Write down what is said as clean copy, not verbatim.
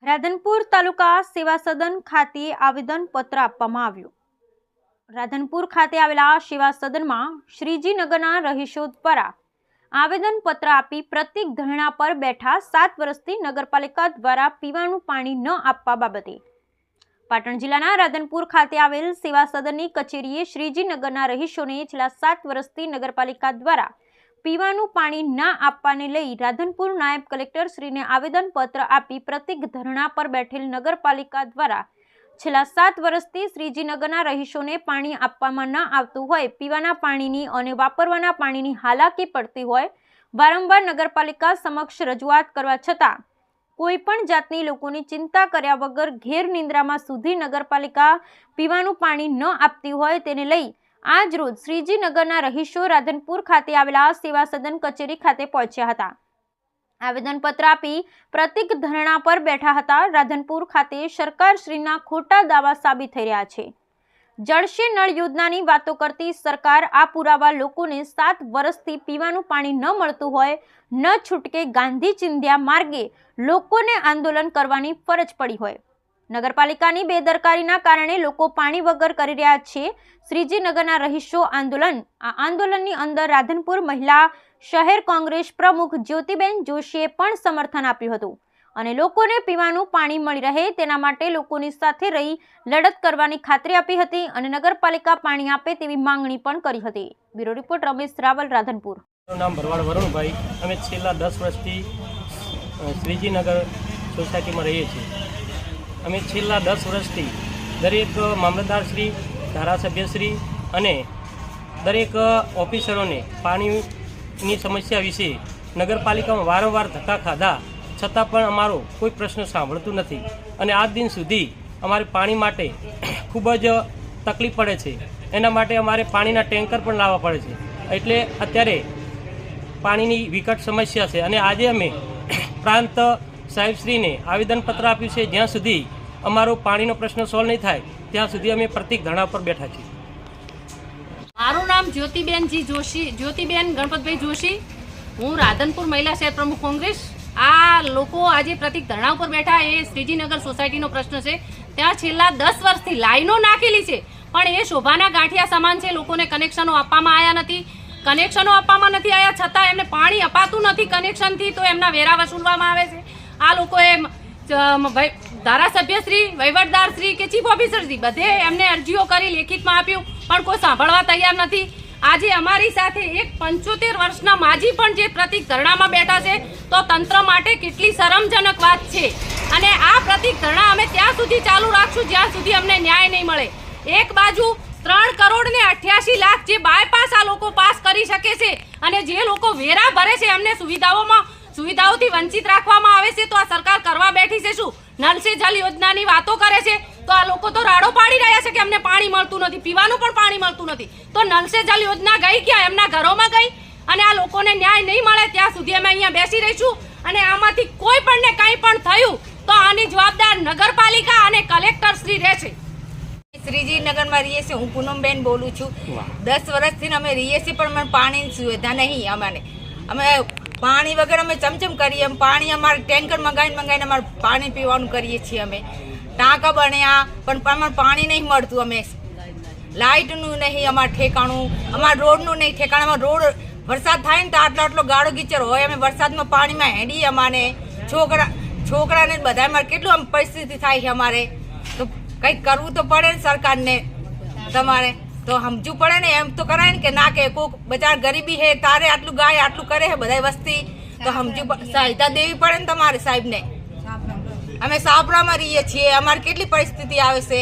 રાધનપુર તાલુકા સેવા સદન ખાતે આવેદનપત્ર આપવામાં આવ્યું। રાધનપુર ખાતે આવેલા સેવા સદનમાં શ્રીજીનગરના રહીશો દ્વારા આવેદનપત્ર આપી પ્રતિક ધરણા પર બેઠા 7 વર્ષથી નગરપાલિકા દ્વારા પીવાનું પાણી ન આપવા બાબતે પાટણ જિલ્લાના રાધનપુર ખાતે આવેલ સેવા સદનની કચેરીએ શ્રીજીનગરના રહીશોને છેલ્લા 7 વર્ષથી નગરપાલિકા દ્વારા પીવાનું પાણી ના આપવાને લઈ રાધનપુર નાયબ કલેક્ટર શ્રીને આવેદનપત્ર આપી પ્રતિક ધરણા પર બેઠેલ નગરપાલિકા દ્વારા છેલ્લા 7 વર્ષથી શ્રીજીનગરના રહીશોને પાણી આપવામાં ન આવતું હોય, પીવાના પાણીની અને વાપરવાના પાણીની હાલાકી પડતી હોય, વારંવાર નગરપાલિકા સમક્ષ રજૂઆત કરવા છતાં કોઈ પણ જાતની લોકોની ચિંતા કર્યા વગર ઘેર નિંદ્રામાં સુધી નગરપાલિકા પીવાનું પાણી ન આપતી હોય, તેને લઈ આજ રોજ શ્રીજીનગરના રહીશો રાધનપુર ખાતે આવેલા સેવા સદન કચેરી ખાતે પહોંચ્યા હતા। આવેદનપત્ર આપી પ્રતિક ધરણા પર બેઠા હતા। રાધનપુર ખાતે સરકારશ્રીના ખોટા દાવા સાબિત થઈ રહ્યા છે। જળશે નળ યોજનાની વાતો કરતી સરકાર આ પુરાવા લોકોને 7 વર્ષથી પીવાનું પાણી ન મળતું હોય, ન છૂટકે ગાંધી ચિંધ્યા માર્ગે લોકોને આંદોલન કરવાની ફરજ પડી હોય। નગરપાલિકાની બેદરકારીના કારણે લોકો પાણી વગર કરી રહ્યા છે। શ્રીજીનગરના રહીશો આંદોલનની અંદર રાધનપુર મહિલા શહેર કોંગ્રેસ પ્રમુખ જ્યોતિબેન જોશીએ પણ સમર્થન આપ્યું હતું અને લોકોને પીવાનું પાણી મળી રહે તેના માટે લોકોની સાથે રહી લડત કરવાની ખાતરી આપી હતી અને નગરપાલિકા પાણી આપે તેવી માંગણી પણ કરી હતી। Bureau report Ramesh Rawal, Radhanpur. મારું નામ ભરવાડ વરુણભાઈ। અમે છેલ્લા 10 વર્ષથી શ્રીજીનગર સોસાયટીમાં રહીએ છીએ। અમે છેલ્લા 10 વર્ષથી દરેક મામલતદારશ્રી, ધારાસભ્યશ્રી અને દરેક ઓફિસરોને પાણીની સમસ્યા વિશે નગરપાલિકામાં વારંવાર ધક્કા ખાધા છતાં પણ અમારો કોઈ પ્રશ્ન સાંભળતું નથી અને આજ દિન સુધી અમારે પાણી માટે ખૂબ જ તકલીફ પડે છે। એના માટે અમારે પાણીના ટેન્કર પણ લાવવા પડે છે। એટલે અત્યારે પાણીની વિકટ સમસ્યા છે અને આજે અમે પ્રાંત સાહેબશ્રીને આવેદનપત્ર આપ્યું છે। જ્યાં સુધી અમારો પાણીનો પ્રશ્ન સોલ્વ નહીં થાય ત્યાં સુધી અમે પ્રતિક ધરણા પર બેઠા છીએ। મારું નામ જ્યોતિબેન ગણપતભાઈ જોશી। હું રાધનપુર મહિલા શહેર પ્રમુખ કોંગ્રેસ। આ લોકો આજે પ્રતિક ધરણા ઉપર બેઠા એ શ્રીજીનગર સોસાયટીનો પ્રશ્ન છે। ત્યાં છેલ્લા 10 વર્ષથી લાઈનો નાખેલી છે પણ એ શોભાના ગાંઠિયા સમાન છે। લોકોને કનેક્શનો આપવામાં આવ્યા નથી, છતાં એમને પાણી અપાતું નથી કનેક્શનથી, તો એમના વેરા વસૂલવામાં આવે છે। આ લોકોએ ધારાસભ્યશ્રી, વહીવટદારશ્રી કે ચીફ ઓફિસરશ્રી બધે એમને અરજીઓ કરી, લેખિતમાં આપ્યું પણ કોઈ સાંભળવા તૈયાર નથી। આજે અમારી સાથે એક 75 વર્ષના માજી પણ જે પ્રતિક ધરણામાં બેઠા છે, તો તંત્ર માટે કેટલી શરમજનક વાત છે। અને આ પ્રતિક ધરણા અમે ત્યાં સુધી ચાલુ રાખશું જ્યાં સુધી અમને ન્યાય નહીં મળે। એક બાજુ 3 કરોડ ને 88 લાખ જે બાયપાસ આ લોકો પાસ કરી શકે છે અને જે લોકો વેરા ભરે છે એમને સુવિધાઓથી વંચિત રાખવામાં આવે છે, તો આ સરકાર કરવા બેઠી છે શું? નલ સે જલ યોજનાની વાતો કરે છે તો આ લોકો તો રાડો પાડી રહ્યા છે કે અમને પાણી મળતું નથી, પીવાનું પણ પાણી મળતું નથી। તો નલ સે જલ યોજના ગઈ ક્યાં? એમના ઘરોમાં ગઈ। અને આ લોકોને ન્યાય નહીં મળે ત્યાં સુધી અમે અહીંયા બેસી રહીશું અને આમાંથી કોઈ પણ ને કંઈ પણ થયું તો આની જવાબદાર નગરપાલિકા અને કલેક્ટર શ્રી રહેશે। શ્રીજીનગરમાં રહીએ છીએ। હું પૂનમબેન બોલું છું। 10 વર્ષથી અમે રહીએ છીએ પણ અમને પાણીની સુવિધા નહીં। અમે પાણી વગર અમે ચમચમ કરીએ, પાણી અમારે ટેન્કર મંગાવીને અમારે પાણી પીવાનું કરીએ છીએ। અમે ટાંકા બન્યા પણ અમારે પાણી નહીં મળતું। અમે લાઇટનું નહીં અમારે ઠેકાણું, અમારા રોડનું નહીં ઠેકાણું। અમારો રોડ વરસાદ થાય ને તો આટલો ગાળો ગીચર હોય, અમે વરસાદમાં પાણીમાં હેડીએ। અમારે છોકરાને બધા અમારે કેટલું આમ પરિસ્થિતિ થાય છે અમારે, તો કંઈક કરવું તો પડે ને સરકારને, તમારે તો સમજવું પડે ને। એમ તો કરાય ને કે ના કે કોઈક બચાર ગરીબી છે તારે આટલું ગાય આટલું કરે છે બધા વસ્તી, તો સમજવું સહાયતા દેવી પડે ને તમારે સાહેબને। અમે સાપરામાં રહીએ છીએ, અમારે કેટલી પરિસ્થિતિ આવે છે।